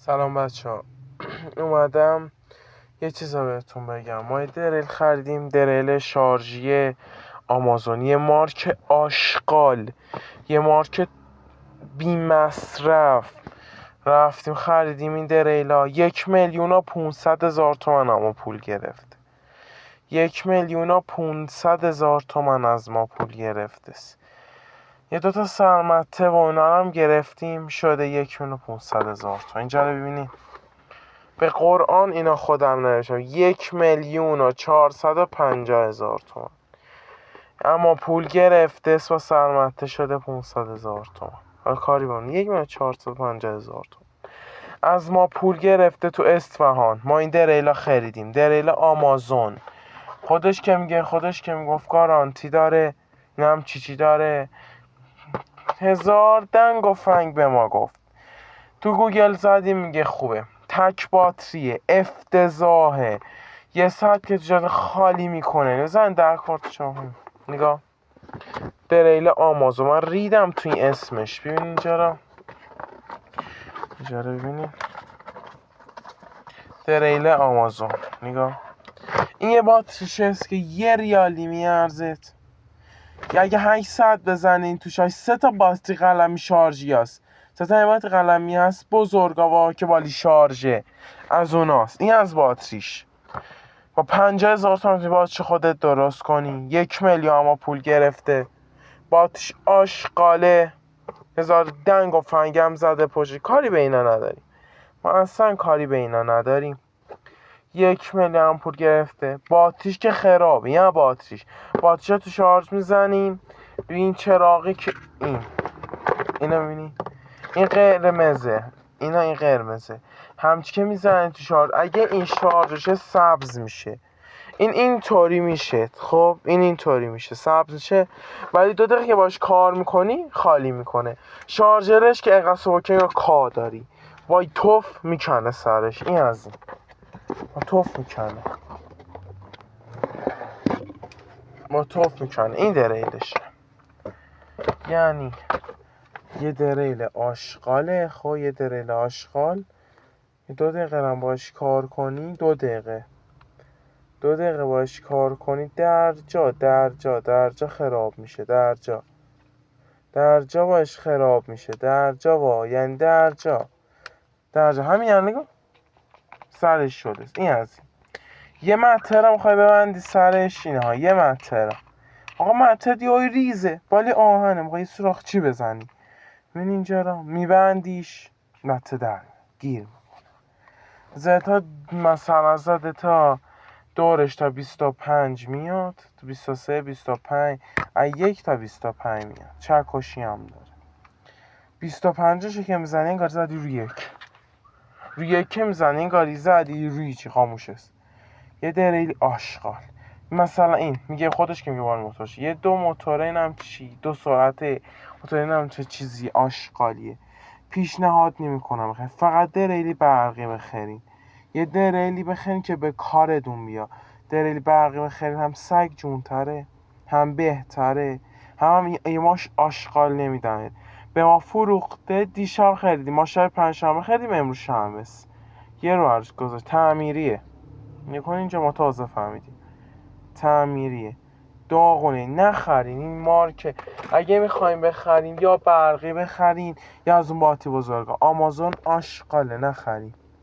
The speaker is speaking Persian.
سلام بچه ها. اومدم یه چیزا بهتون بگم. ما یه دریل خریدیم، دریل شارژی آمازونی مارک آشغال، یه مارک بی مصرف. رفتیم خریدیم این دریلا 1,500,000 تومن اما پول گرفته. 1,500,000 تومن از ما پول گرفته. یه دوتا سرمته و اینا هم گرفتیم، شده 1,500,000 تومن. اینجا رو ببینید، به قرآن اینا خودم نوشتم 1,450,000 تومن، اما پول گرفته و سرمته شده 500,000 تومن. حالا کاری بانه 1,450,000 تومن از ما پول گرفته تو اصفهان. ما این دریلا خریدیم، دریل آمازون. خودش که میگفت گارانتی داره، نم چی داره، هزار دنگ و فنگ به ما گفت. تو گوگل زدیم میگه خوبه، تک باتریه، افتضاحه، یه ساعت که جاده خالی میکنه. بزن در کارت شما نگاه، دریل آمازون. من ریدم تو این اسمش. ببین اینجا رو ببینید، دریل آمازون. نگاه، این یه باتریشه است که 1 ریالی میارزد. اگه 8 ساعت بزنین توش 3 تا باتری قلمی شارژی هست، 3 تا باتری قلمی هست بزرگاوا که بالی شارژه، از اوناست. این از باتریش. با 50,000 تومن باتری خودت درست کنی. 1,000,000 اما پول گرفته. باتریش آشغاله، هزار دنگ و فنگم زده پشت. کاری به اینا نداریم، ما اصلا کاری به اینا نداریم. 1,000,000 هم پول گرفته. باتریش که خرابه. یا باتریش رو تو شارژ میزنیم، این چراغی که اینا میبینی، این قرمزه، این قرمزه، همچی که میزنی تو شارژ، اگه این شارژشه سبز میشه. اینطوری میشه. خب اینطوری میشه، سبز میشه، ولی 2 دقیقه که باش کار میکنی خالی میکنه. شارژرش که اینقدر سوکه یا کا داری، وای توف میکنه سرش. این از این توف میکنه. این دریلشه، یعنی یه دریل آشغاله. خب یه دریل آشغال 2 دقیقه هم باش کار کنی، 2 دقیقه باش کار کنی، در جا خراب میشه. در جا باش خراب میشه. یعنی در جا همین، یعنی نگو سرش شده. این از این. یه متر هم خواهی ببندی سرش، اینه ها، یه متر. آقا متر دیوی ریزه بالی آهنه، میخوایی سوراخ چی بزنی؟ من اینجا را میبندیش، متر در گیر میکنه. زده مثلا زده تا دورش تا 25 میاد، تو 23 25 1 تا 25 میاد. چکشی هم داره. 25 که میزنی انگار زدی روی یک که میزنی انگار زدی روی چی خاموش است. یه دریل آشغال. مثلا این میگه خودش که میگه بار موتورش، یه 2 موتوره، اینم چی 2 سرعته موتور، اینم چه چیزی آشغالیه. پیشنهاد نمیکنم فقط دریلی برقی بخرین. یه دریلی بخرین که به کارتون بیا. دریلی برقی بخرین، هم سگ جونتره، هم بهتره، هم ایماش آشغال نمیدن. به ما فروخته. دیشب خریدیم، ما شب پنجشنبه خریدیم، امروز شنبه است. یه رو عرض گذاشت تعمیریه. نکن اینجا ما تازه فهمیدیم تعمیریه. داغونه. نخرین این مارکه. اگه میخواین بخرین یا برقی بخرین یا از اون باتی بزرگا. آمازون آشغاله، نخرین.